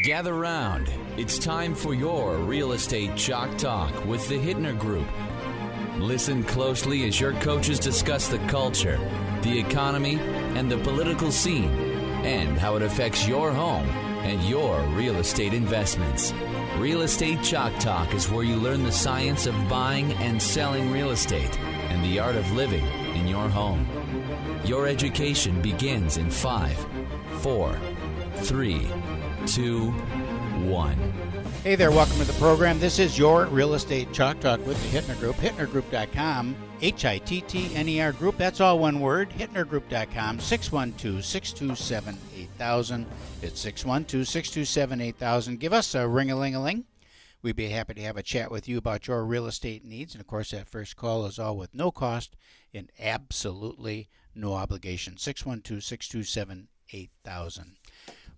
Gather round. It's time for your Real Estate Chalk Talk with the Hittner Group. Listen closely as your coaches discuss the culture, the economy, and the political scene, and how it affects your home and your real estate investments. Real Estate Chalk Talk is where you learn the science of buying and selling real estate and the art of living in your home. Your education begins in 5, 4, 3, 2, 1. Hey there, welcome to the program. This is your Real Estate Chalk Talk with the Hittner Group. HittnerGroup.com, Hittner Group. That's all one word. HittnerGroup.com, 612-627-8000. It's 612-627-8000. Give us a ring-a-ling-a-ling. We'd be happy to have a chat with you about your real estate needs. And, of course, that first call is all with no cost and absolutely no obligation. 612-627-8000.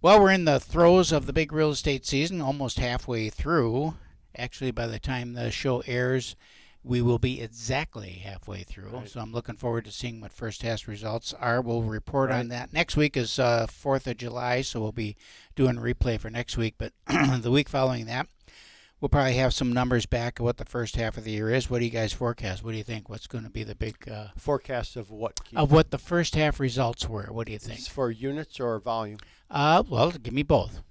Well, we're in the throes of the big real estate season, almost halfway through. Actually, by the time the show airs, we will be exactly halfway through. Right. So I'm looking forward to seeing what first half results are. We'll report on that. Next week is 4th of July, so we'll be doing a replay for next week. But the week following that, we'll probably have some numbers back of what the first half of the year is. What do you guys forecast? What do you think? What's going to be the big forecast of what? Keith? Of what the first half results were. What do you think? It's for units or volume? Well, give me both.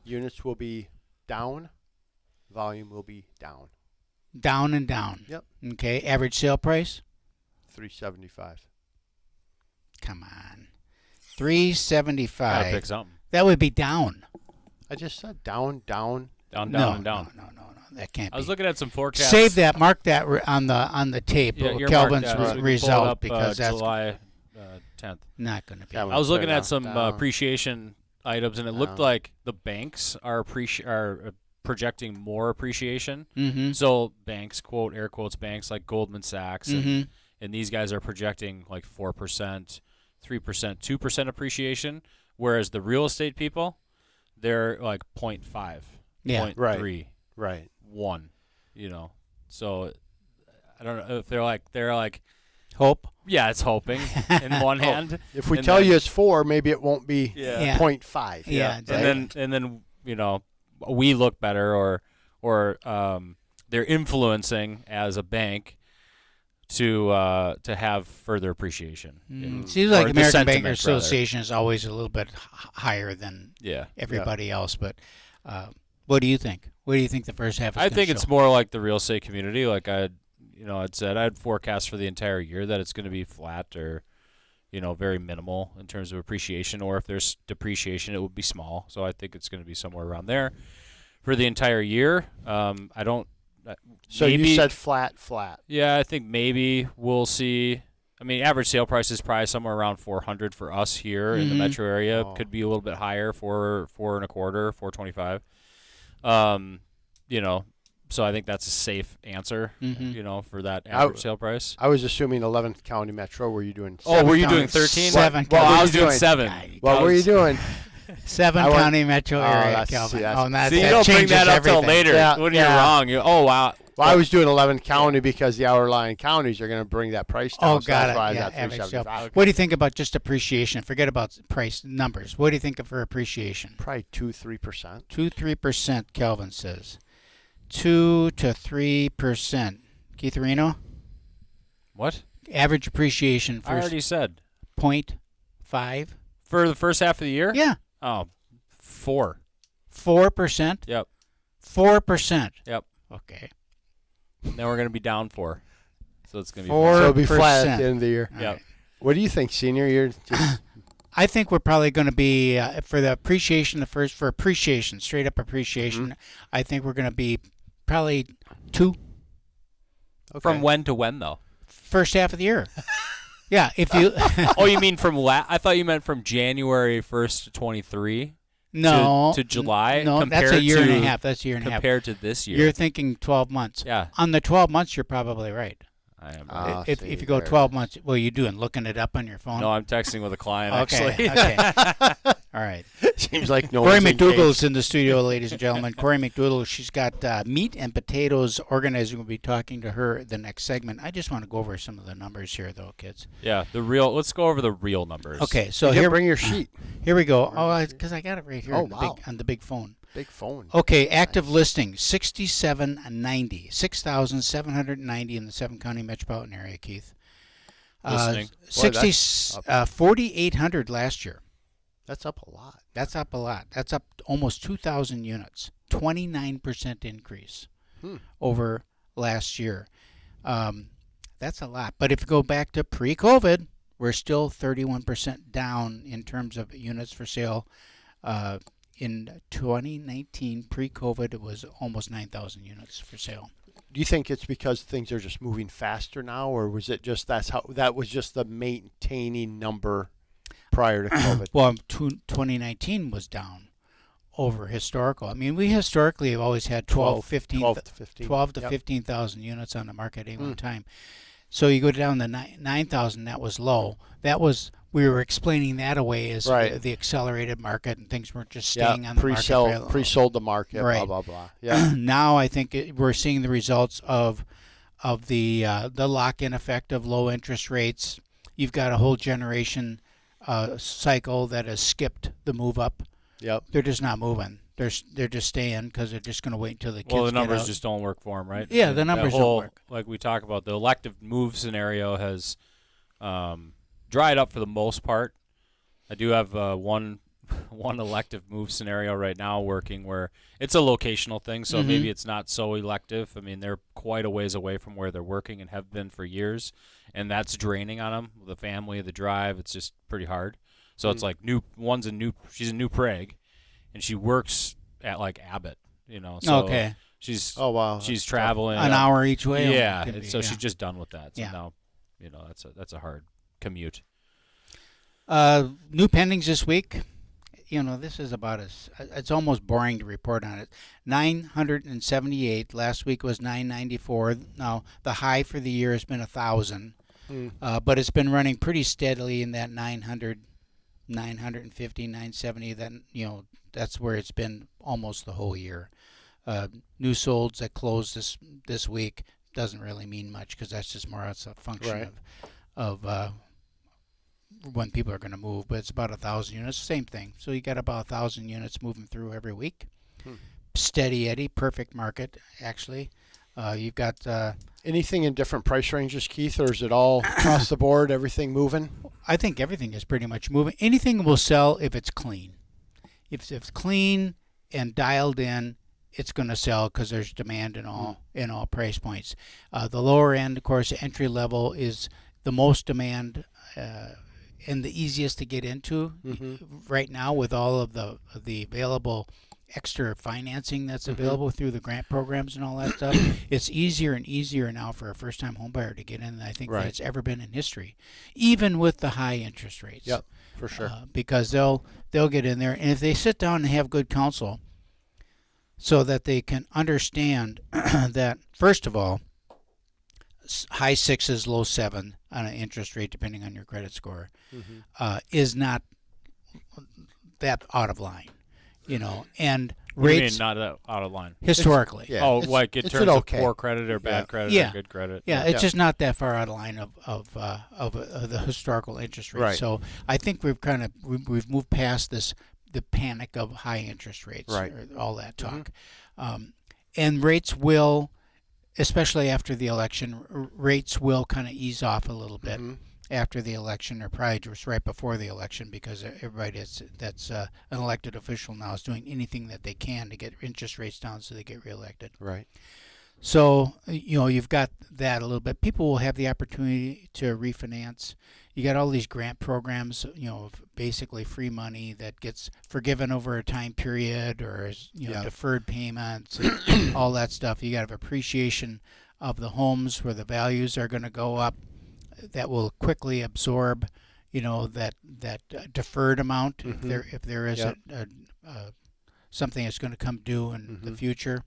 Units will be down. Volume will be down. Down and down. Yep. Okay. Average sale price? $375. Come on. $375. Gotta pick something. That would be down. I just said down, down. Down, No. That can't be. I was looking at some forecasts. Save that. Mark that on the tape. Yeah, Kelvin's mark that. result Up, because that's July 10th. not going to be. Yeah, I was looking at some down. appreciation items, and it looked like the banks are projecting more appreciation. Mm-hmm. So banks, quote air quotes, banks like Goldman Sachs, Mm-hmm. and these guys are projecting like 4%, 3%, 2% appreciation, whereas the real estate people, they're like 0.5, Yeah. 0.3, Right. 1. So I don't know if they're like. Hope. Yeah, it's hoping in one hand. If we and tell then- you it's 4, maybe it won't be Yeah. 0.5. Yeah, exactly. and then we look better, or they're influencing as a bank to have further appreciation. Seems like Or the American sentiment, Bankers rather. Association is always a little bit higher than Yeah. everybody else. But what do you think? What do you think the first half is I gonna think show? it's more like the real estate community. Like I'd said, I'd forecast for the entire year that it's going to be flat or, very minimal in terms of appreciation. Or if there's depreciation, it would be small. So I think it's going to be somewhere around there for the entire year. I don't. So maybe, you said flat. Yeah, I think maybe we'll see. I mean, average sale price is probably somewhere around 400 for us here in the metro area. Oh. Could be a little bit higher, 4.25, 425. So I think that's a safe answer, for that average sale price. I was assuming 11th County Metro. Were you doing? Oh, were you doing counties? 13? Seven Well, counties. I was doing 7. What were you doing? 7 I went- county metro area, that's- Kelvin. see, that's- and that, See, you that don't bring changes that up everything. till later Yeah, when yeah. you're wrong. Oh, wow. Well, I was doing 11th County because the outlying counties are going to bring that price down. Oh, so got that's it. why I Yeah, got average sale. 375. What do you think about just appreciation? Forget about price numbers. What do you think of for appreciation? Probably 2-3%. 2-3%, Kelvin says. 2 to 3%. Keith Reno? What? Average appreciation I for already said. 0.5? For the first half of the year? Yeah. Oh, 4. 4%? Yep. 4%. Yep. Okay. Then we're going to be down 4. So it's going to be 4. So it'll be flat 4%. at the end of the year. All Yep. right. What do you think, Senior? You're just I think we're probably going to be, for the appreciation, for appreciation, straight up appreciation, I think we're going to be probably 2. okay. From when to when, though? First half of the year. Yeah, if you... Oh, you mean from I thought you meant from January 1st to 23 No. to July? No, that's compared a year and to- a half. That's a year and a half. Compared to this year. You're thinking 12 months. Yeah, On the 12 months, you're probably right. I am. Ah, if see, you go there 12 it is. months, what are you doing? Looking it up on your phone? No, I'm texting with a client, Okay, actually. okay. All right. Seems like no Corey one's McDougall's in the studio, ladies and gentlemen. Corey McDougall, she's got meat and potatoes organizing. We'll be talking to her the next segment. I just want to go over some of the numbers here, though, kids. Yeah, let's go over the real numbers. Okay, so here. here, Bring your sheet. Here we go. Oh, because I got it right here Oh, on, wow. on the big phone. Big phone. Okay, active listings, 6,790. 6,790 in the 7-county metropolitan area, Keith. Listening. 4,800 last year. That's up a lot. That's up a lot. That's up almost 2,000 units. 29% increase over last year. That's a lot. But if you go back to pre-COVID, we're still 31% down in terms of units for sale. In 2019, pre-COVID, it was almost 9,000 units for sale. Do you think it's because things are just moving faster now, or was it just that was just the maintaining number prior to COVID? Well, 2019 was down over historical. I mean, we historically have always had 12 to 15,000 units on the market at any one time. So you go down to 9,000, that was low. We were explaining that away as the accelerated market, and things weren't just staying on the market. Pre-sold the market, right. blah, blah, blah. Yeah. Now I think we're seeing the results of the lock-in effect of low interest rates. You've got a whole generation cycle that has skipped the move up. Yep. They're just not moving. They're just staying because they're just going to wait until the kids Well, the numbers get out. just don't work for them, right? Yeah, the numbers don't work. Like we talk about, the elective move scenario has dried up for the most part. I do have one elective move scenario right now working where it's a locational thing, so maybe it's not so elective. I mean, they're quite a ways away from where they're working and have been for years, and that's draining on them. The family, the drive, it's just pretty hard. So it's like she's in New Prague, and she works at like Abbott, So okay. she's She's traveling an hour each way. Yeah, and so she's just done with that. So Yeah. now, that's a hard commute. New pendings this week. This is it's almost boring to report on it. 978. Last week was 994. Now, the high for the year has been 1,000. But it's been running pretty steadily in that 900, 950, 970. That's where it's been almost the whole year. New solds that closed this week doesn't really mean much because that's just more as a function of when people are going to move. But it's about 1,000 units, same thing. So you got about 1,000 units moving through every week. Steady Eddie, perfect market actually. You've got anything in different price ranges, Keith, or is it all across the board? Everything moving? I think everything is pretty much moving. Anything will sell if it's clean. If it's clean and dialed in, it's going to sell because there's demand in all price points. The lower end, of course, entry level is the most demand and the easiest to get into right now with all of the available extra financing that's available through the grant programs and all that stuff. It's easier and easier now for a first-time homebuyer to get in than I think that it's ever been in history, even with the high interest rates. Yep, for sure. Because they'll get in there, and if they sit down and have good counsel so that they can understand that, first of all, high 6s, low 7 on an interest rate, depending on your credit score, is not that out of line. And rates not out of line historically. Like in terms of poor credit or bad credit or good credit. It's just not that far out of line of the historical interest rate. Right. So I think we've moved past the panic of high interest rates, or all that talk, and rates will, especially after the election, rates will kind of ease off a little bit. After the election, or probably just right before the election, because everybody that's an elected official now is doing anything that they can to get interest rates down so they get reelected. Right. So, you've got that a little bit. People will have the opportunity to refinance. You got all these grant programs, basically free money that gets forgiven over a time period, or deferred payments, and all that stuff. You got to have appreciation of the homes where the values are going to go up. That will quickly absorb, that deferred amount if there is something that's going to come due in the future.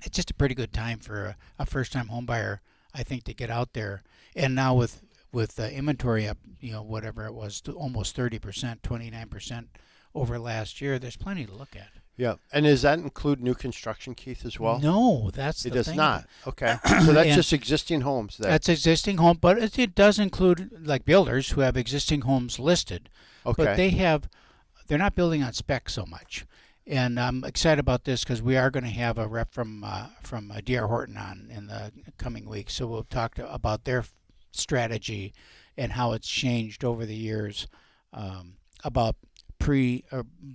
It's just a pretty good time for a first-time home buyer, I think, to get out there. And now with inventory up, whatever it was, to almost 30%, 29% over last year, there's plenty to look at. Yeah. And does that include new construction, Keith, as well? No, that's the It does thing. not. Okay. So that's And just existing homes there. That's existing home, but it does include like builders who have existing homes listed. Okay. But they're not building on spec so much. And I'm excited about this because we are going to have a rep from D.R. Horton on in the coming weeks. So we'll talk about their strategy and how it's changed over the years about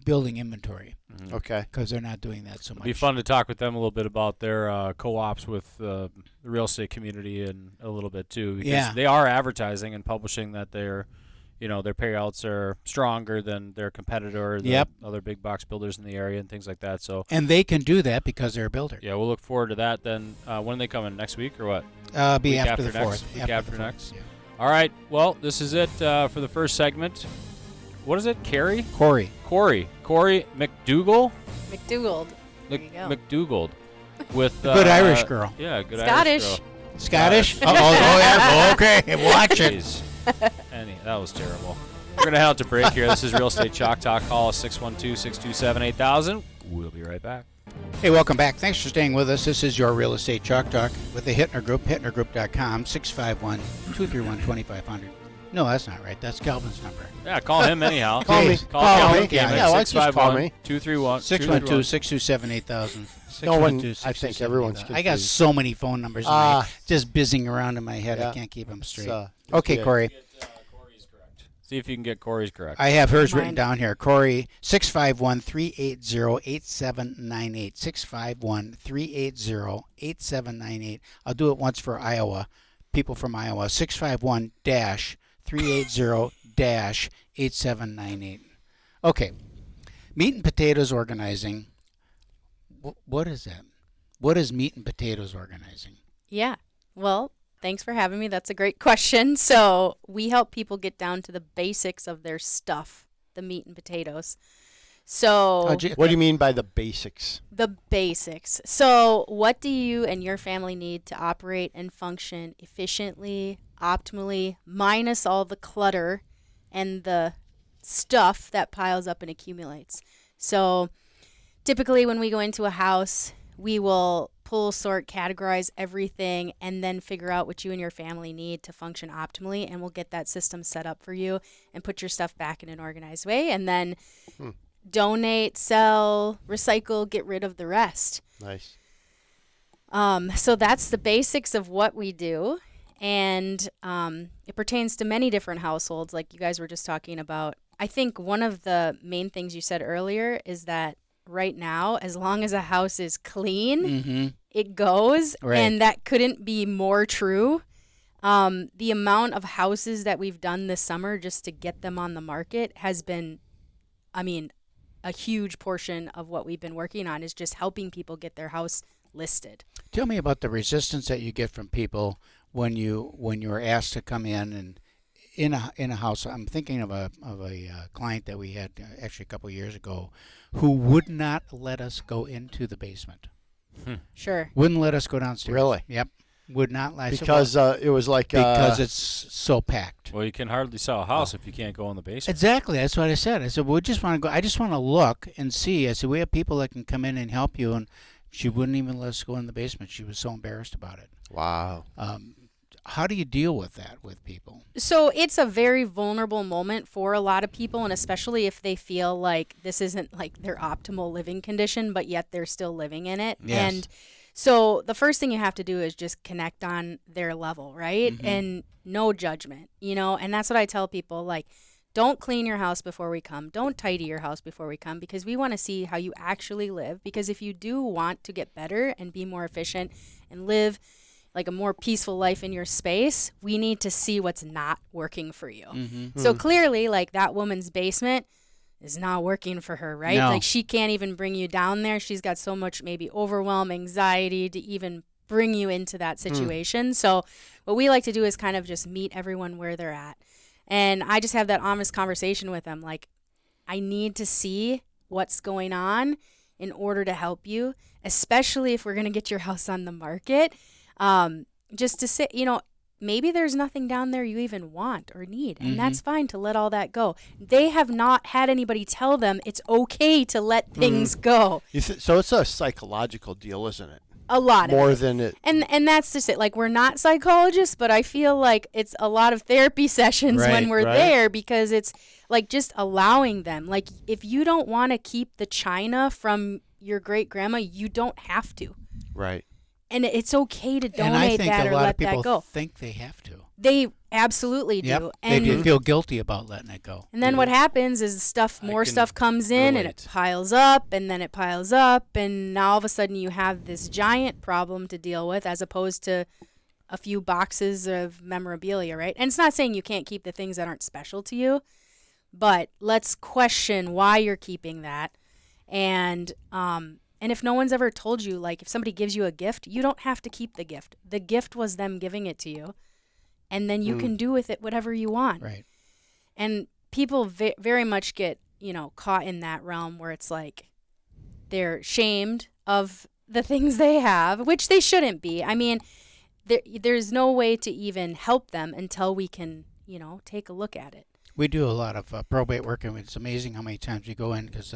building inventory. Okay. Because they're not doing that so much. It'd be fun to talk with them a little bit about their co-ops with the real estate community and a little bit too, because they are advertising and publishing that their payouts are stronger than their competitor, the other big box builders in the area and things like that. So and they can do that because they're a builder. Yeah, we'll look forward to that. Then when are they coming? Next week or what? Be week after the next, 4th. Week after next. Yeah. All right. Well, this is it for the first segment. What is it? Corey McDougall. McDougald. There you go. McDougald. With good Irish girl. Yeah, good Scottish. Irish girl. Scottish? Yeah. Okay, watch it. That was terrible. We're going to head out to break here. This is Real Estate Chalk Talk. Call us 612-627-8000. We'll be right back. Hey, welcome back. Thanks for staying with us. This is your Real Estate Chalk Talk with the Hittner Group, hittnergroup.com, 651-231-2500. No, that's not right. That's Calvin's number. Yeah, call him anyhow. Call me. Call Calvin. Yeah, why don't you just call me? 612-627-8000. No one, I think everyone's confused. I got so many phone numbers just buzzing around in my head. Yeah. I can't keep them straight. Okay, Corey. See if you can get Corey's correct. I have hers written down here. Corey, 651-380-8798. 651-380-8798. I'll do it once for Iowa. People from Iowa. 651-380-8798. Okay. Meat and potatoes organizing. What is that? What is meat and potatoes organizing? Yeah. Well, thanks for having me. That's a great question. So we help people get down to the basics of their stuff, the meat and potatoes. So what do you mean by the basics? The basics. So what do you and your family need to operate and function efficiently, optimally, minus all the clutter and the stuff that piles up and accumulates? So typically when we go into a house, we will pull, sort, categorize everything, and then figure out what you and your family need to function optimally, and we'll get that system set up for you and put your stuff back in an organized way, and then donate, sell, recycle, get rid of the rest. Nice. So that's the basics of what we do, and it pertains to many different households, like you guys were just talking about. I think one of the main things you said earlier is that right now, as long as a house is clean, it goes, and that couldn't be more true. The amount of houses that we've done this summer just to get them on the market has been, a huge portion of what we've been working on is just helping people get their house listed. Tell me about the resistance that you get from people when you're asked to come in and in a house. I'm thinking of a client that we had actually a couple of years ago who would not let us go into the basement. Sure. Wouldn't let us go downstairs. Really? Yep. Would not let us. Because it was like because it's so packed. Well, you can hardly sell a house if you can't go in the basement. Exactly. That's what I said. I said, we just want to go. I just want to look and see. I said, we have people that can come in and help you. And she wouldn't even let us go in the basement. She was so embarrassed about it. Wow. How do you deal with that with people? So it's a very vulnerable moment for a lot of people, and especially if they feel like this isn't like their optimal living condition, but yet they're still living in it. Yes. And so the first thing you have to do is just connect on their level, right? And no judgment, and that's what I tell people, like, don't clean your house before we come. Don't tidy your house before we come, because we want to see how you actually live. Because if you do want to get better and be more efficient and live like a more peaceful life in your space, we need to see what's not working for you. So clearly, like, that woman's basement is not working for her, right? No. Like, she can't even bring you down there. She's got so much maybe overwhelm, anxiety to even bring you into that situation. So what we like to do is kind of just meet everyone where they're at. And I just have that honest conversation with them. Like, I need to see what's going on in order to help you, especially if we're going to get your house on the market. Just to say, maybe there's nothing down there you even want or need, and that's fine to let all that go. They have not had anybody tell them it's okay to let things go. So it's a psychological deal, isn't it? A lot of More it. than it. And that's just it. Like, we're not psychologists, but I feel like it's a lot of therapy sessions when we're there, because it's like just allowing them. Like, if you don't want to keep the china from your great grandma, you don't have to. Right. And it's okay to And I donate think that a or lot let of people that go. think they have to. They absolutely do. Yep. And They feel guilty about letting it go. And then what happens is more can stuff comes in and relate. it piles up, and then it piles up, and now all of a sudden you have this giant problem to deal with, as opposed to a few boxes of memorabilia, right? And it's not saying you can't keep the things that aren't special to you, but let's question why you're keeping that. And if no one's ever told you, like, if somebody gives you a gift, you don't have to keep the gift. The gift was them giving it to you, and then you can do with it whatever you want. Right. And people very much get, caught in that realm where it's like they're shamed of the things they have, which they shouldn't be. I mean, there's no way to even help them until we can, take a look at it. We do a lot of probate work, and it's amazing how many times we go in, because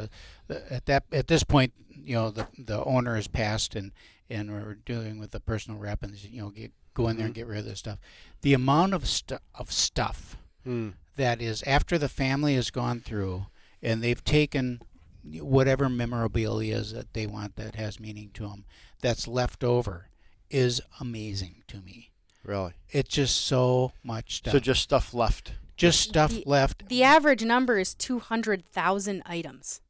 at this point, the owner has passed, and we're dealing with the personal rep, and go in there and get rid of this stuff. The amount of stuff that is after the family has gone through, and they've taken whatever memorabilia is that they want that has meaning to them, that's left over, is amazing to me. Really? It's just so much stuff. So just stuff left. Just stuff left The average number is 200,000 items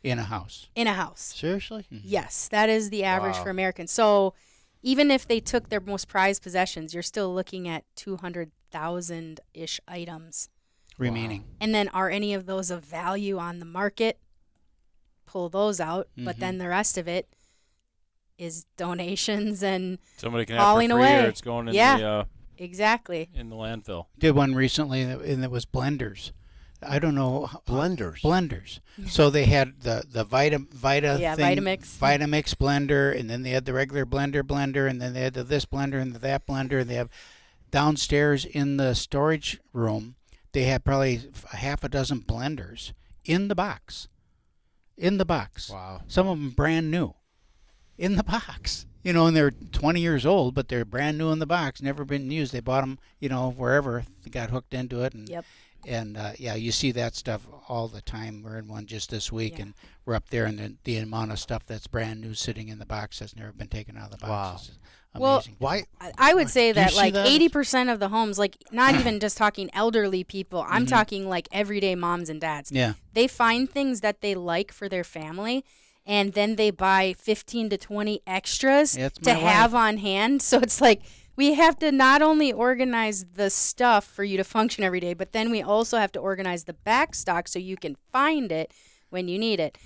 in a house. in a house. Seriously? Yes, that is the average Wow. for Americans. So even if they took their most prized possessions, you're still looking at 200,000-ish items. Remaining. And then are any of those of value on the market? Pull those out. But then the rest of it is donations and Somebody can have falling for free, away. or it's going in exactly. in the landfill. Did one recently, and it was blenders. I don't know. Blenders. Blenders. So they had the Vita Yeah, thing, Vitamix. Vitamix blender, and then they had the regular blender, and then they had this blender and that blender, and they have downstairs in the storage room, they had probably half a dozen blenders in the box. In the box. Wow. Some of them brand new. In the box. And they're 20 years old, but they're brand new in the box, never been used. They bought them, wherever, they got hooked into it. And, Yep. And, you see that stuff all the time. We're in one just this week, and we're up there, and the amount of stuff that's brand new sitting in the box that's never been taken out of the box. Wow. Is Well, amazing. Why? I would say Do you that see like that? 80% of the homes, like not even just talking elderly people, I'm talking like everyday moms and dads. Yeah. They find things that they like for their family, and then they buy 15 to 20 extras Yeah, it's to my have wife. on hand. So it's like we have to not only organize the stuff for you to function every day, but then we also have to organize the back stock so you can find it when you need it.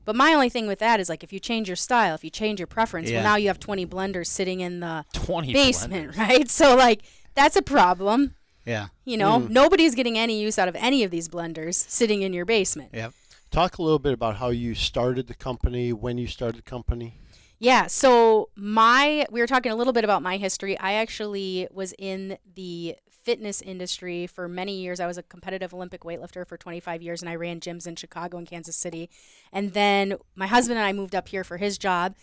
But my only thing with that is, like, if you change your style, if you change your preference, Yeah. well, now you have 20 blenders sitting in the 20 basement, blenders. right? So, like, that's a problem. Yeah. Nobody's getting any use out of any of these blenders sitting in your basement. Yep. Talk a little bit about how you started the company, when you started the company. Yeah, so we were talking a little bit about my history. I actually was in the fitness industry for many years. I was a competitive Olympic weightlifter for 25 years, and I ran gyms in Chicago and Kansas City. And then my husband and I moved up here for his job,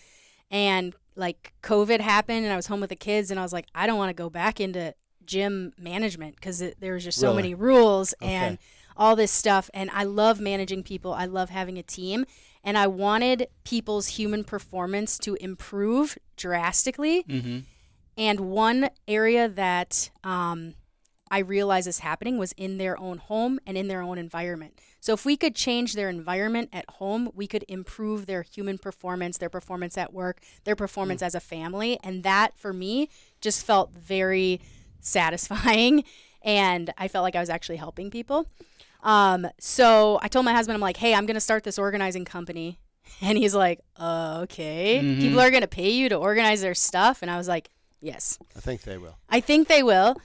and like COVID happened, and I was home with the kids, and I was like, I don't want to go back into gym management because there was just so Really? many rules Okay. and all this stuff. And I love managing people. I love having a team. And I wanted people's human performance to improve drastically. Mm-hmm. And one area that I realized is happening was in their own home and in their own environment. So if we could change their environment at home, we could improve their human performance, their performance at work, their performance as a family. And that, for me, just felt very satisfying. And I felt like I was actually helping people. So I told my husband, I'm like, hey, I'm going to start this organizing company. And he's like, okay. People are going to pay you to organize their stuff? And I was like, yes. I think they will. I think they will.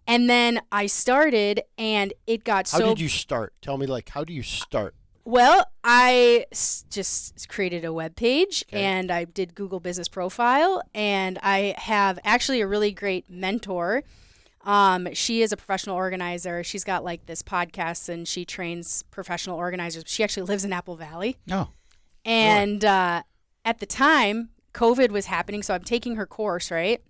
And then I started, and it got How so... did you start? Tell me, how do you start? Well, I just created a web page, Okay. and I did Google Business Profile, and I have actually a really great mentor She is a professional organizer. She's got like this podcast and she trains professional organizers. She actually lives in Apple Valley. Oh. And at the time, COVID was happening, so I'm taking her course, right?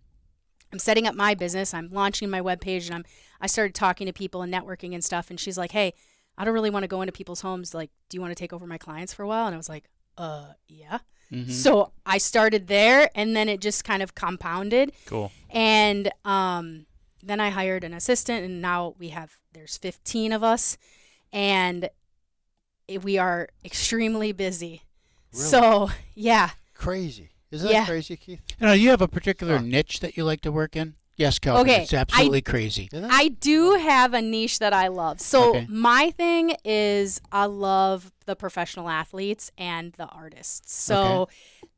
I'm setting up my business. I'm launching my webpage, and I started talking to people and networking and stuff. And she's like, "Hey, I don't really want to go into people's homes. Like, do you want to take over my clients for a while?" And I was like, yeah. Mm-hmm. So I started there, and then it just kind of compounded. Cool. And then I hired an assistant, and now there's 15 of us, and we are extremely busy. Really? So, yeah. Crazy. Isn't that crazy, Keith? You have a particular niche that you like to work in? Yes, Kelvin. Okay, It's absolutely crazy. I do have a niche that I love. So my thing is I love the professional athletes and the artists. So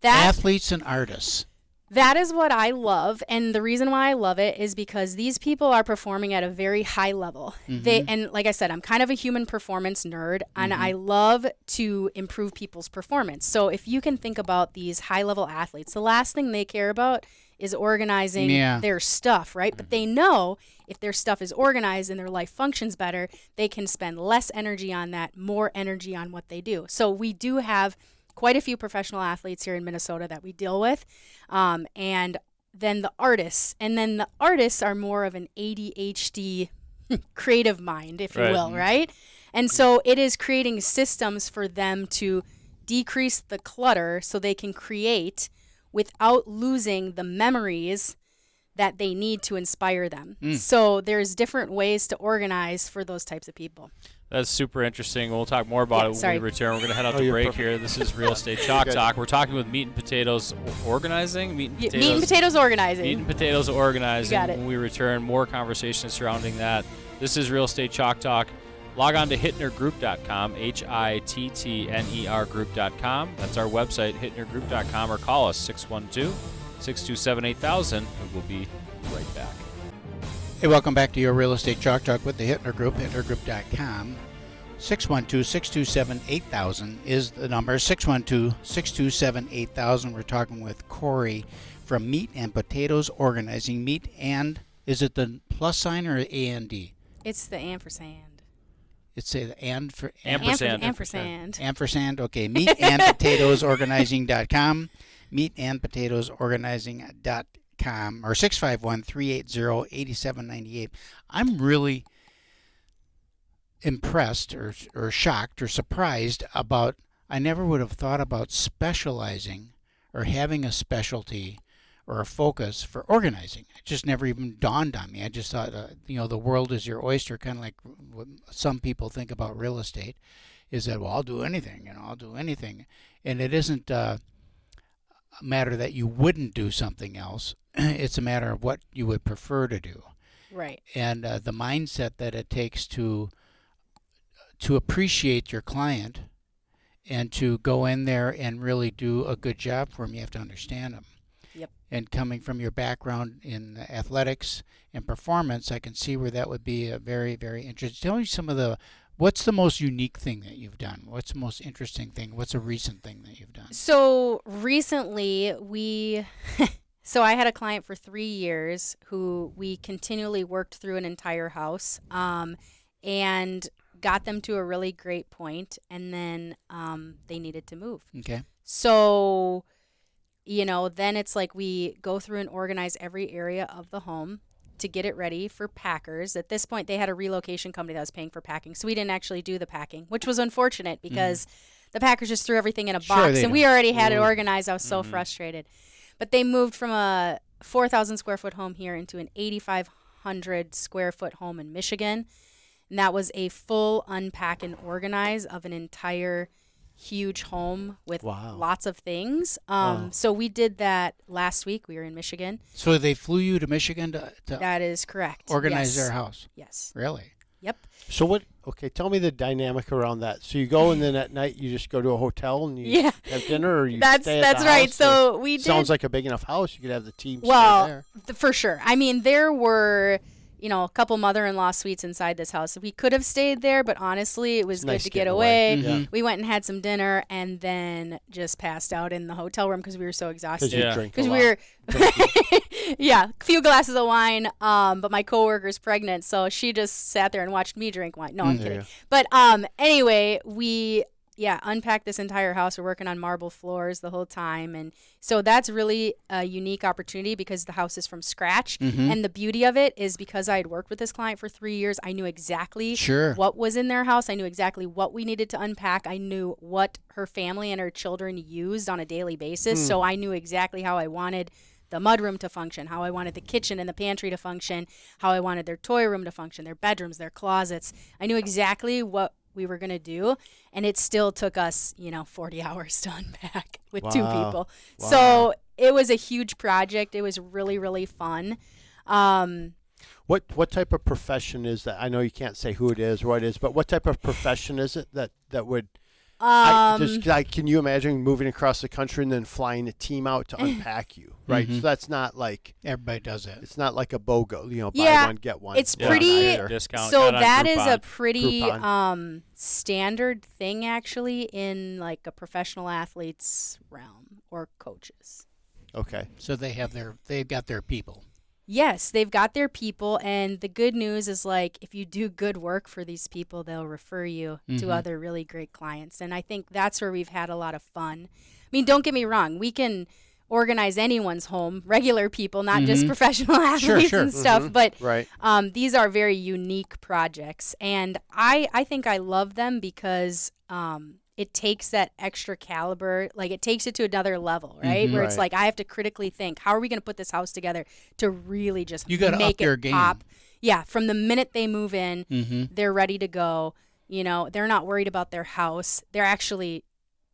Athletes and artists. that is what I love. And the reason why I love it is because these people are performing at a very high level. And like I said, I'm kind of a human performance nerd, and I love to improve people's performance. So if you can think about these high level athletes, the last thing they care about is organizing their stuff, right? But they know if their stuff is organized and their life functions better, they can spend less energy on that, more energy on what they do. So we do have quite a few professional athletes here in Minnesota that we deal with. And then the artists. And then the artists are more of an ADHD creative mind, if you will, right? And so it is creating systems for them to decrease the clutter so they can create without losing the memories that they need to inspire them. So there's different ways to organize for those types of people. That's super interesting. We'll talk more about it when we return. We're going to head out to break here. This is Real Estate Chalk Talk. We're talking with Meat and Potatoes Organizing. Meat and Potatoes Organizing. Meat and Potatoes Organizing. You got it. When we return, more conversation surrounding that. This is Real Estate Chalk Talk. Log on to hittnergroup.com, HITTNER group.com. That's our website, hittnergroup.com, or call us 612-627-8000, and we'll be right back. Hey, welcome back to your Real Estate Chalk Talk with the Hittner Group, hittnergroup.com. 612-627-8000 is the number, 612-627-8000. We're talking with Corey from Meat and Potatoes Organizing. Meat and, is it the plus sign or A-N-D? It's the ampersand. It's the and for ampersand. Ampersand. Okay. Meatandpotatoesorganizing.com. Meatandpotatoesorganizing.com or 651-380-8798. I'm really impressed or shocked or surprised about. I never would have thought about specializing or having a specialty or a focus for organizing. It just never even dawned on me. I just thought, the world is your oyster, kind of like what some people think about real estate, is that, well, I'll do anything, I'll do anything. And it isn't a matter that you wouldn't do something else. It's a matter of what you would prefer to do. Right. And the mindset that it takes to appreciate your client and to go in there and really do a good job for them, you have to understand them. Yep. And coming from your background in athletics and performance, I can see where that would be a very, very interesting. Tell me what's the most unique thing that you've done? What's the most interesting thing? What's a recent thing that you've done? So recently so I had a client for 3 years who we continually worked through an entire house and got them to a really great point, and then they needed to move. Okay. So then it's like we go through and organize every area of the home to get it ready for packers. At this point, they had a relocation company that was paying for packing, so we didn't actually do the packing, which was unfortunate because the packers just threw everything in a box, and we already had it organized. I was so frustrated. But they moved from a 4,000 square foot home here into an 8,500 square foot home in Michigan, and that was a full unpack and organize of an entire huge home with lots of things. So we did that last week. We were in Michigan. So they flew you to Michigan to that is correct. Organize their house? Yes. Really? Yep. So tell me the dynamic around that. So you go and then at night you just go to a hotel and you have dinner, or you stay at the That's right. house, so we did. Sounds like a big enough house. You could have the team stay there. For sure. I mean, there were a couple mother-in-law suites inside this house. We could have stayed there, but honestly, it was good to get away. Mm-hmm. We went and had some dinner and then just passed out in the hotel room because we were so exhausted. Because you drink a Because lot. Yeah, a few glasses of wine. But my coworker's pregnant, so she just sat there and watched me drink wine. No, I'm kidding. Yeah. But anyway, we unpacked this entire house. We're working on marble floors the whole time, and so that's really a unique opportunity because the house is from scratch. And the beauty of it is because I had worked with this client for 3 years, I knew exactly what was in their house. I knew exactly what we needed to unpack. I knew what her family and her children used on a daily basis. So I knew exactly how I wanted the mudroom to function, how I wanted the kitchen and the pantry to function, how I wanted their toy room to function, their bedrooms, their closets. I knew exactly what we were going to do, and it still took us 40 hours to unpack with 2 people. So it was a huge project. It was really, really fun. What type of profession is that? I know you can't say who it is or what it is, but what type of profession is it that would can you imagine moving across the country and then flying a team out to unpack you, right? So that's not like everybody does it. It's not like a BOGO, buy one get one. It's pretty. Discount. So Got on that is Groupon. a pretty Groupon. standard thing actually in like a professional athlete's realm or coaches. Okay. So they've got their people. Yes, they've got their people, and the good news is like if you do good work for these people, they'll refer you to other really great clients. And I think that's where we've had a lot of fun. I mean, don't get me wrong, we can organize anyone's home, regular people, not just professional athletes and stuff, but Right. these are very unique projects. And I think I love them because it takes that extra caliber, like it takes it to another level, right? Where it's Right. like I have to critically think, how are we going to put this house together to really just You gotta make up your it game. pop? Yeah, from the minute they move in, they're ready to go. They're not worried about their house. They're actually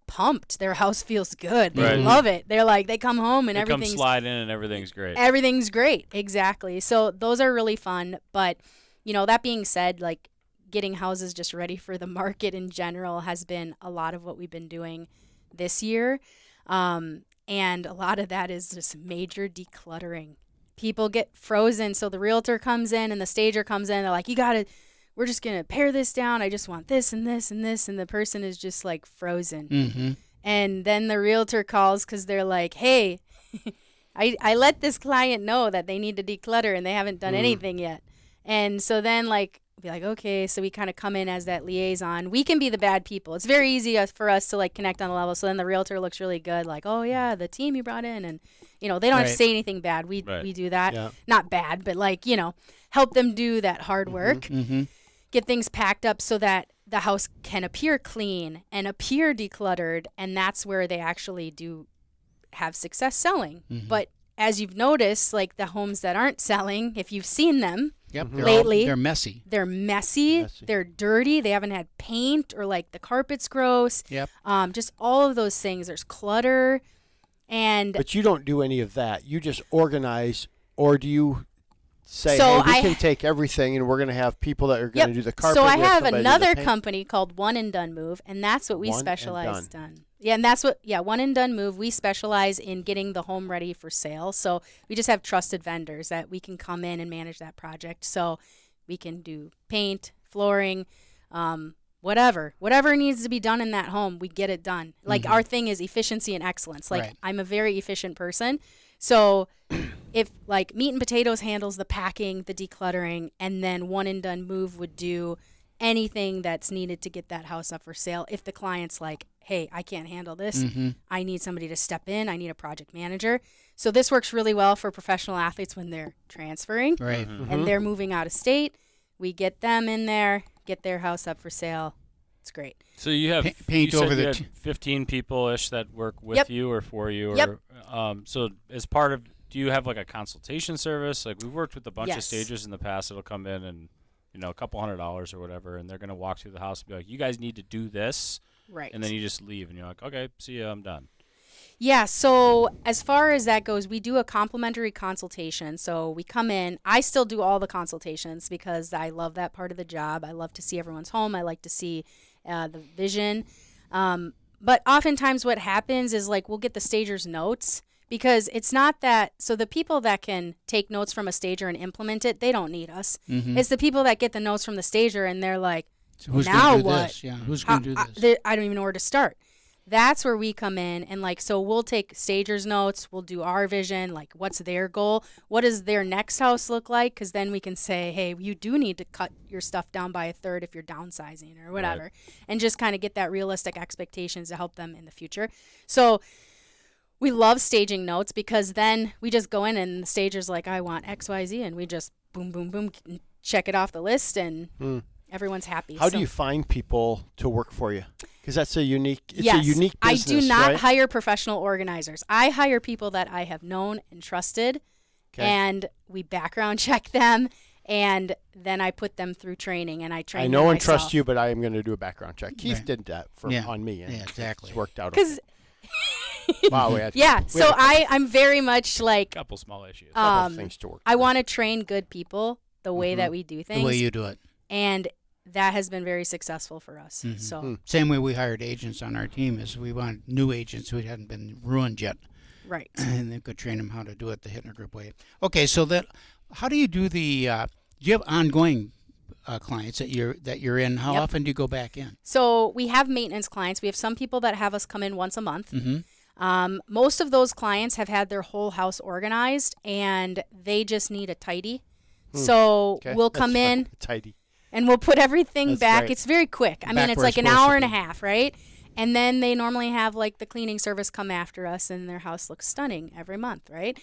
pumped. Their house feels good. They Right. love it. They're like, they come home and They come everything's slide in and everything's great. Everything's great. Exactly. So those are really fun. But, that being said, like getting houses just ready for the market in general has been a lot of what we've been doing this year. And a lot of that is just major decluttering. People get frozen. So the realtor comes in and the stager comes in. They're like, we're just going to pare this down. I just want this and this and this. And the person is just like frozen. And then the realtor calls because they're like, hey, I let this client know that they need to declutter and they haven't done anything yet. And so then be like, okay, so we kind of come in as that liaison. We can be the bad people. It's very easy for us to like connect on a level. So then the realtor looks really good, like, oh yeah, the team you brought in, and they don't have to say anything bad. We do that, not bad, but like help them do that hard work, get things packed up so that the house can appear clean and appear decluttered, and that's where they actually do have success selling. But as you've noticed, like the homes that aren't selling, if you've seen them lately, They're messy. they're messy, they're dirty, they haven't had paint, or like the carpet's gross. Just all of those things. There's clutter. But you don't do any of that. You just organize, or do you say, So hey, we can take everything and we're going to have people that are going to do the carpet. So I we have somebody do the another paint. company called One and Done Move, and that's what we One and specialize Done. on. Yeah, and that's One and Done Move. We specialize in getting the home ready for sale. So we just have trusted vendors that we can come in and manage that project. So we can do paint, flooring, whatever needs to be done in that home, we get it done. Like our thing is efficiency and excellence. Like I'm a very efficient person. So if like Meat and Potatoes handles the packing, the decluttering, and then One and Done Move would do anything that's needed to get that house up for sale. If the client's like, hey, I can't handle this, I need somebody to step in, I need a project manager. So this works really well for professional athletes when they're transferring and they're moving out of state. We get them in there, get their house up for sale. It's great. So you have paint you said over you the had 15 people-ish that work with you or for you, or so as part of, do you have like a consultation service? Like we've worked with a bunch of stagers in the past that'll come in and a couple $100 or whatever, and they're going to walk through the house and be like, you guys need to do this. Right. And then you just leave and you're like, okay, see ya, I'm done. Yeah, so as far as that goes, we do a complimentary consultation. So we come in. I still do all the consultations because I love that part of the job. I love to see everyone's home. I like to see the vision. But oftentimes what happens is like we'll get the stager's notes because it's not that. So the people that can take notes from a stager and implement it, they don't need us. It's the people that get the notes from the stager and they're like, So who's now gonna do what? this? Yeah, who's going to do this? I don't even know where to start. That's where we come in, and like, so we'll take stagers notes, we'll do our vision, like what's their goal, what does their next house look like, because then we can say, hey, you do need to cut your stuff down by a third if you're downsizing or whatever, and just kind of get that realistic expectations to help them in the future. So we love staging notes, because then we just go in and the stager's like, I want XYZ, and we just boom, boom, boom, check it off the list, and everyone's happy. How do you find people to work for you? Because that's a unique, it's yes, a unique business, I do not right? hire professional organizers. I hire people that I have known and trusted, and we background check them, and then I put them through training, and I train them I know and myself. trust you, but I am going to do a background check. Keith Right. did that on me, and exactly. it's worked out. Because Wow, we had so I'm very much like, Couple small issues. couple things to work. I want to train good people the way that we do things. The way you do it. And that has been very successful for us. Mm-hmm. So Same way we hired agents on our team is we want new agents who hadn't been ruined yet. right. And they could train them how to do it the Hittner Group way. Okay, so how do you do the? Do you have ongoing clients that you're in? How Yep. often do you go back in? So we have maintenance clients. We have some people that have us come in once a month. Mm-hmm. Most of those clients have had their whole house organized, and they just need a tidy. So Okay, we'll that's come fine. in Tidy. and we'll put everything That's back. great. It's very quick. I mean, Back it's where like it's an supposed hour to and a be. half, right? And then they normally have like the cleaning service come after us, and their house looks stunning every month, right?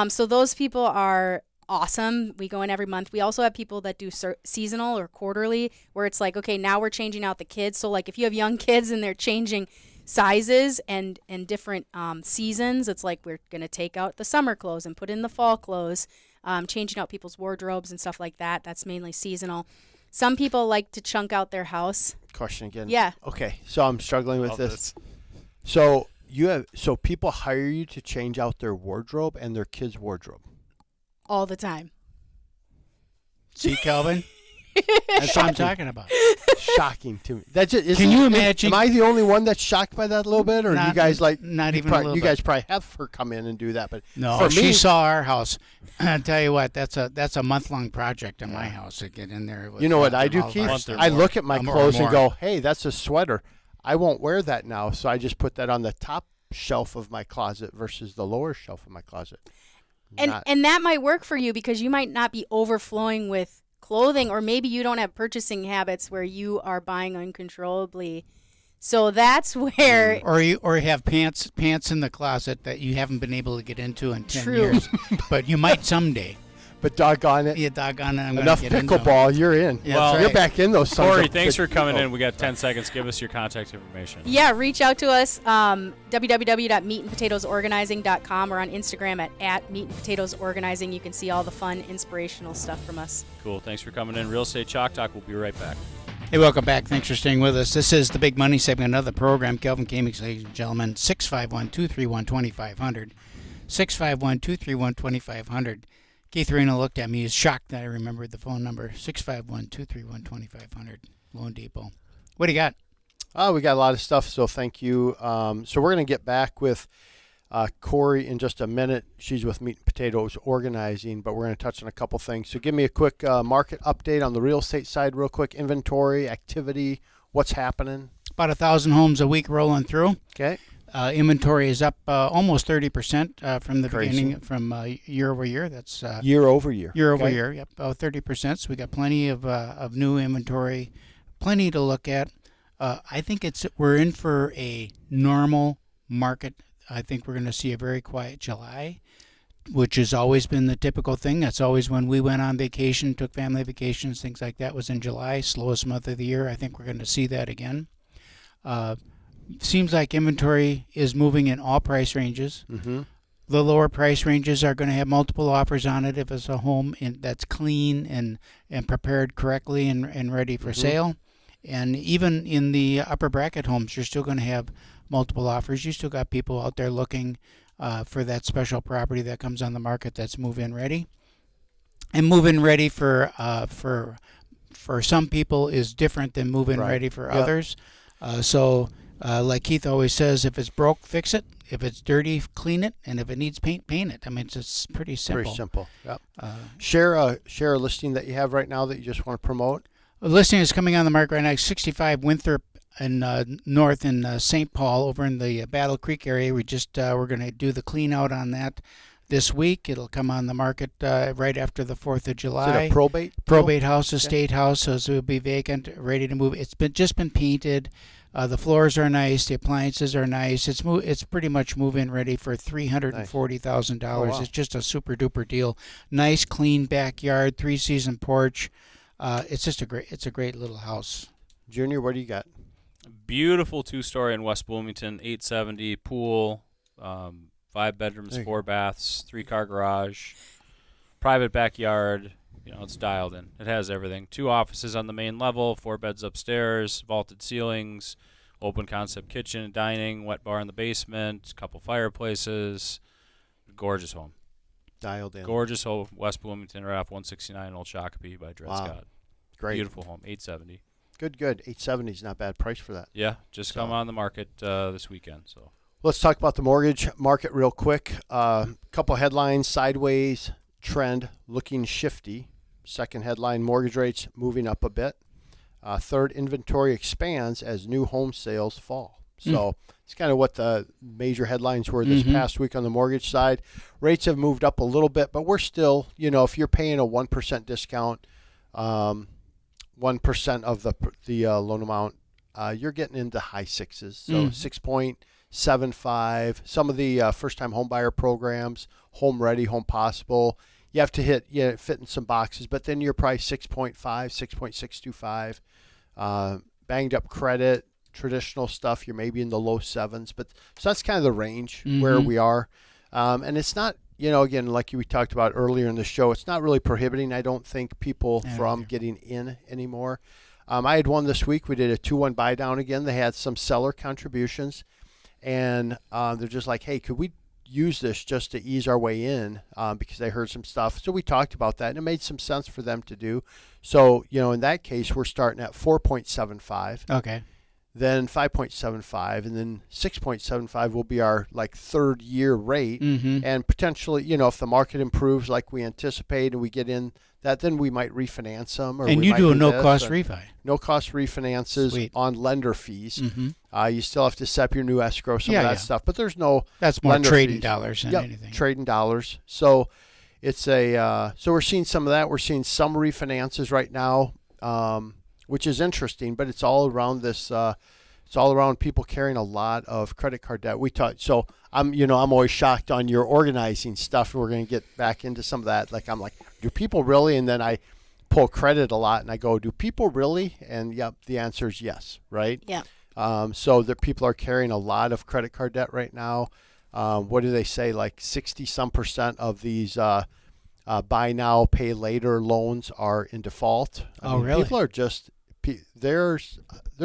So those people are awesome. We go in every month. We also have people that do seasonal or quarterly, where it's like, okay, now we're changing out the kids. So like if you have young kids and they're changing sizes and different seasons, it's like we're going to take out the summer clothes and put in the fall clothes, changing out people's wardrobes and stuff like that. That's mainly seasonal. Some people like to chunk out their house. Question again. Yeah. Okay, so I'm struggling with Love this. So people hire you to change out their wardrobe and their kids' wardrobe. All the time. See, Calvin? That's what I'm talking about. Shocking to me. That's it. Can you imagine? Am I the only one that's shocked by that a little bit, or Not- you guys like? not you even a probably- little You bit. guys probably have her come in and do that, but No, for she me, saw our house. I tell you what, that's a month-long project in my house to get in there. With, you know what I do, all of Keith? our Month or stuff. I more. look at my Or clothes and more. go, "Hey, that's a sweater. I won't wear that now." So I just put that on the top shelf of my closet versus the lower shelf of my closet. And that might work for you, because you might not be overflowing with clothing, or maybe you don't have purchasing habits where you are buying uncontrollably. So that's where Or you have pants in the closet that you haven't been able to get into in 10 True. years, but you might someday. But doggone it, Yeah, doggone it, I'm enough gonna get into pickleball, you're in. Yeah, Well, that's You're right. back in those. sons Corey, of thanks bitch- for coming Oh. in. We got 10 seconds. Give us your contact information. Yeah, reach out to us, www.meatandpotatoesorganizing.com, or on Instagram at meatandpotatoesorganizing. You can see all the fun, inspirational stuff from us. Cool. Thanks for coming in. Real Estate Chalk Talk. We'll be right back. Hey, welcome back. Thanks for staying with us. This is the Big Money segment of the program. Kelvin Kamix, ladies and gentlemen, 651-231-2500. 651-231-2500. Keith Reno looked at me. He's shocked that I remembered the phone number. 651-231-2500. Loan Depot. What do you got? We got a lot of stuff, so thank you. So we're going to get back with Corey in just a minute. She's with Meat and Potatoes Organizing, but we're going to touch on a couple things. So give me a quick market update on the real estate side real quick. Inventory, activity, what's happening? About 1,000 homes a week rolling through. Okay. Inventory is up almost 30% from the Crazy. beginning, from year over year. That's Year over year. year over Okay. year. Yep, about 30%. So we got plenty of new inventory, plenty to look at. I think we're in for a normal market. I think we're going to see a very quiet July, which has always been the typical thing. That's always when we went on vacation, took family vacations, things like that was in July, slowest month of the year. I think we're going to see that again. Seems like inventory is moving in all price ranges. Mm-hmm. The lower price ranges are going to have multiple offers on it if it's a home that's clean and prepared correctly and ready for sale. And even in the upper bracket homes, you're still going to have multiple offers. You still got people out there looking for that special property that comes on the market that's move-in ready. And move-in ready for some people is different than move-in Right. ready for Yep. others. Like Keith always says, if it's broke, fix it. If it's dirty, clean it. And if it needs paint, paint it. I mean, it's just pretty simple. Pretty simple. Yep. Share a listing that you have right now that you just want to promote. A listing is coming on the market right now, 65 Winthrop north in St. Paul, over in the Battle Creek area. We're going to do the clean out on that this week. It'll come on the market right after the 4th of July. Is it a probate? Probate house, estate house, so it will be vacant, ready to move. It's just been painted. The floors are nice. The appliances are nice. It's pretty much move-in ready for $340,000. Oh, wow. It's just a super duper deal. Nice, clean backyard, 3-season porch. It's a great little house. Junior, what do you got? Beautiful 2-story in West Bloomington, 870 pool, 5 bedrooms, 4 baths, 3-car garage, private backyard. It's dialed in. It has everything. 2 offices on the main level, 4 beds upstairs, vaulted ceilings, open concept kitchen, dining, wet bar in the basement, couple fireplaces. Gorgeous home. Dialed in. Gorgeous home. West Bloomington, right off 169 Old Shakopee by Dred Scott. Great. Beautiful home. 870. Good. 870 is not bad price for that. Yeah, just come on the market this weekend. So let's talk about the mortgage market real quick. Couple headlines: sideways trend, looking shifty. Second headline: mortgage rates moving up a bit. Third, inventory expands as new home sales fall. So it's kind of what the major headlines were this past week on the mortgage side. Rates have moved up a little bit, but we're still, if you're paying a 1% discount, 1% of the loan amount, you're getting into high sixes. So 6.75. Some of the first-time home buyer programs, Home Ready, Home Possible, you have to fit in some boxes, but then you're probably 6.5, 6.625. Banged up credit, traditional stuff, you're maybe in the low sevens. But so that's kind of the range where we are. And it's not, again, like we talked about earlier in the show, it's not really prohibiting, I don't think, people from getting in anymore. I had one this week. We did a 2-1 buy down again. They had some seller contributions, and they're just like, hey, could we use this just to ease our way in, because they heard some stuff. So we talked about that, and it made some sense for them to do. So, in that case, we're starting at 4.75. Okay. Then 5.75, and then 6.75 will be our third year rate. And potentially, if the market improves like we anticipate and we get in that, then we might refinance them. And you do a no-cost refi. No-cost refinances. Sweet. On lender fees. You still have to set up your new escrow, some of that stuff, but there's no That's more lender trading fees. dollars than anything. Trading dollars. So it's so we're seeing some of that. We're seeing some refinances right now, which is interesting, but it's all around this. It's all around people carrying a lot of credit card debt. So I'm always shocked on your organizing stuff. We're going to get back into some of that. I'm like, do people really? And then I pull credit a lot, and I go, do people really? And the answer is yes, right? Yeah. So that people are carrying a lot of credit card debt right now. What do they say? 60-some% of these buy now, pay later loans are in default. Really? People are just there's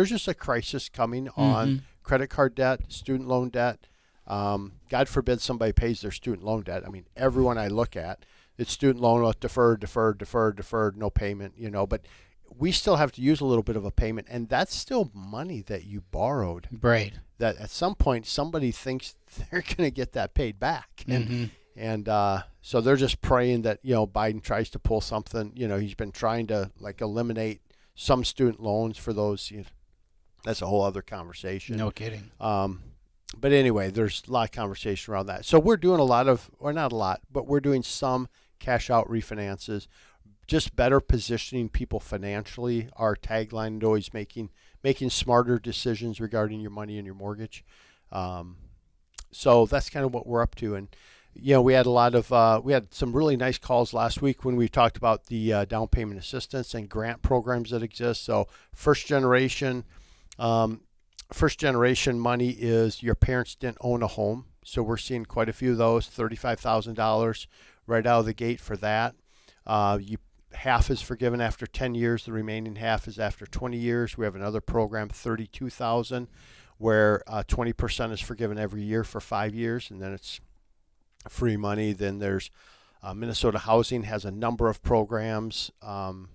just a crisis coming on credit card debt, student loan debt. God forbid somebody pays their student loan debt. Everyone I look at, it's student loan deferred, no payment. But we still have to use a little bit of a payment, and that's still money that you borrowed. Right. That at some point somebody thinks they're going to get that paid back, and so they're just praying that Biden tries to pull something. He's been trying to eliminate some student loans for those. That's a whole other conversation. No kidding. But anyway, there's a lot of conversation around that. So we're doing not a lot, but we're doing some cash out refinances. Just better positioning people financially. Our tagline is always making smarter decisions regarding your money and your mortgage. So that's kind of what we're up to. And we had we had some really nice calls last week when we talked about the down payment assistance and grant programs that exist. So first generation money is your parents didn't own a home. So we're seeing quite a few of those, $35,000 right out of the gate for that. Half is forgiven after 10 years. The remaining half is after 20 years. We have another program, $32,000, where 20% is forgiven every year for 5 years, and then it's free money. Then there's Minnesota Housing has a number of programs, around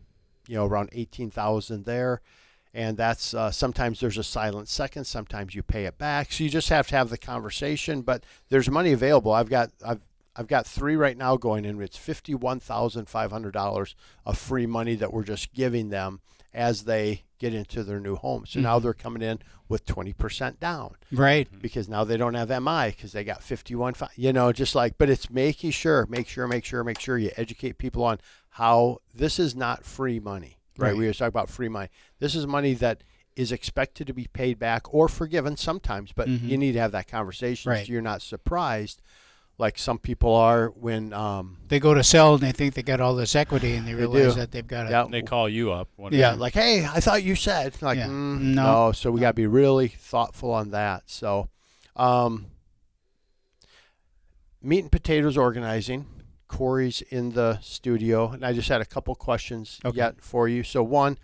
$18,000 there. And that's sometimes there's a silent second. Sometimes you pay it back. So you just have to have the conversation. But there's money available. I've got 3 right now going in. It's $51,500 of free money that we're just giving them as they get into their new home. So now they're coming in with 20% down. Right. Because now they don't have MI because they got 51, just like, but it's making sure you educate people on how this is not free money, right? We always talk about free money. This is money that is expected to be paid back or forgiven sometimes, but you need to have that conversation so you're not surprised like some people are when they go to sell and they think they got all this equity and they realize that they've got and they call you up. Like, hey, I thought you said. Like, no. So we got to be really thoughtful on that. So Meat and Potatoes Organizing. Corey's in the studio, and I just had a couple questions yet for you. So one,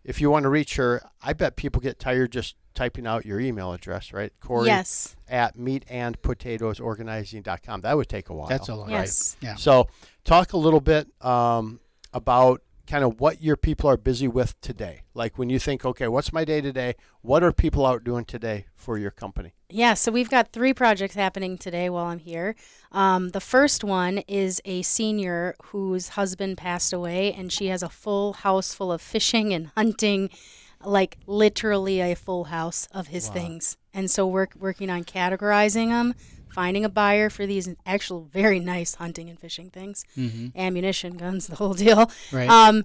if you want to reach her, I bet people get tired just typing out your email address, right? Corey at meatandpotatoesorganizing.com. That would take a while. That's a lot. Yes. Right? Yeah. So talk a little bit about kind of what your people are busy with today. Like when you think, okay, what's my day today? What are people out doing today for your company? Yeah, so we've got 3 projects happening today while I'm here. The first one is a senior whose husband passed away, and she has a full house full of fishing and hunting, like literally a full house of his things. And so we're working on categorizing them, finding a buyer for these actual very nice hunting and fishing things, ammunition, guns, the whole deal. Right.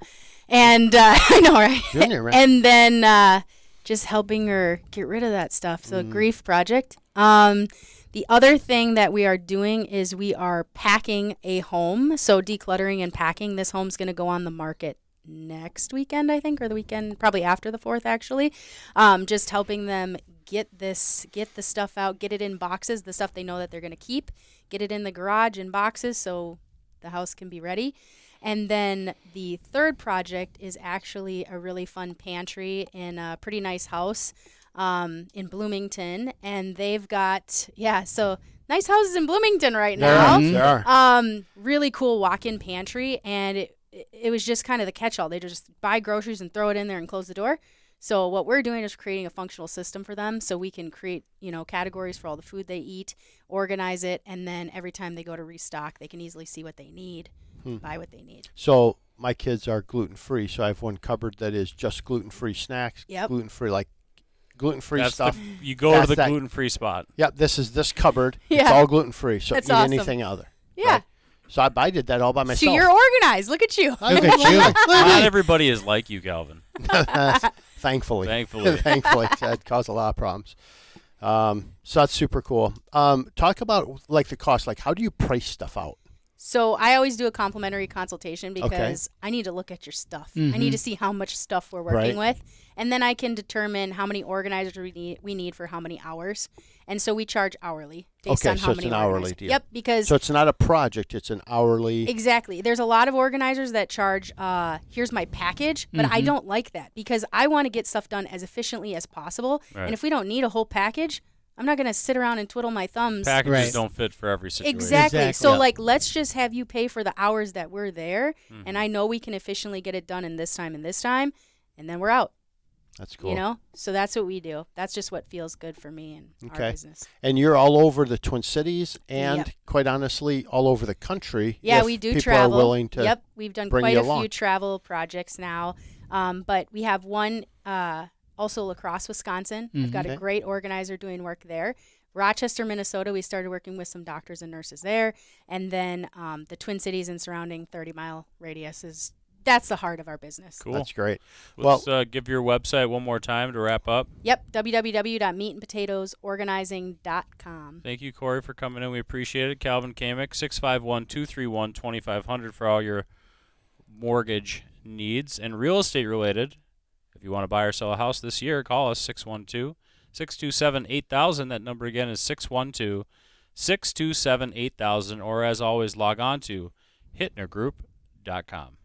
And I know, right? Junior, right? And then just helping her get rid of that stuff. So grief project. The other thing that we are doing is we are packing a home. So decluttering and packing. This home's going to go on the market next weekend, I think, or the weekend probably after the 4th, actually. Just helping them get the stuff out, get it in boxes, the stuff they know that they're going to keep, get it in the garage in boxes so the house can be ready. And then the third project is actually a really fun pantry in a pretty nice house in Bloomington. And they've got, so nice houses in Bloomington right now. There are. Really cool walk-in pantry. And it was just kind of the catch-all. They just buy groceries and throw it in there and close the door. So what we're doing is creating a functional system for them so we can create, categories for all the food they eat, organize it, and then every time they go to restock, they can easily see what they need, buy what they need. So my kids are gluten-free, so I have one cupboard that is just gluten-free snacks, gluten-free stuff. You go to the gluten-free spot. Yep, this cupboard. It's all gluten-free, so eat awesome. anything other. Yeah. Right? So I did that all by myself. So you're organized. Look at you. Look at you. Not everybody is like you, Calvin. Thankfully. Thankfully. That caused a lot of problems. So that's super cool. Talk about like the cost. Like, how do you price stuff out? So I always do a complimentary consultation because I need to look at your stuff. I need to see how much stuff we're working with. And then I can determine how many organizers we need for how many hours. And so we charge hourly based on how many organizers. Okay, so it's an hourly deal. Yep, because... So it's not a project, it's an hourly... Exactly. There's a lot of organizers that charge, here's my package, but I don't like that because I want to get stuff done as efficiently as possible. Right. And if we don't need a whole package... I'm not going to sit around and twiddle my thumbs. Packages don't fit for every situation. Exactly. So, let's just have you pay for the hours that we're there, and I know we can efficiently get it done in this time, and then we're out. That's cool. So that's what we do. That's just what feels good for me and our business. And you're all over the Twin Cities and, quite honestly, all over the country. Yeah, we do travel. People are willing to we've done quite a few travel projects now, but we have one... also La Crosse, Wisconsin. I've got a great organizer doing work there. Rochester, Minnesota, we started working with some doctors and nurses there. And then the Twin Cities and surrounding 30-mile radius that's the heart of our business. Cool. That's great. Let's give your website one more time to wrap up. Yep, www.meatandpotatoesorganizing.com. Thank you, Corey, for coming in. We appreciate it. Calvin Kamick, 651-231-2500 for all your mortgage needs and real estate related. If you want to buy or sell a house this year, call us 612-627-8000. That number again is 612-627-8000. Or as always, log on to hittnergroup.com.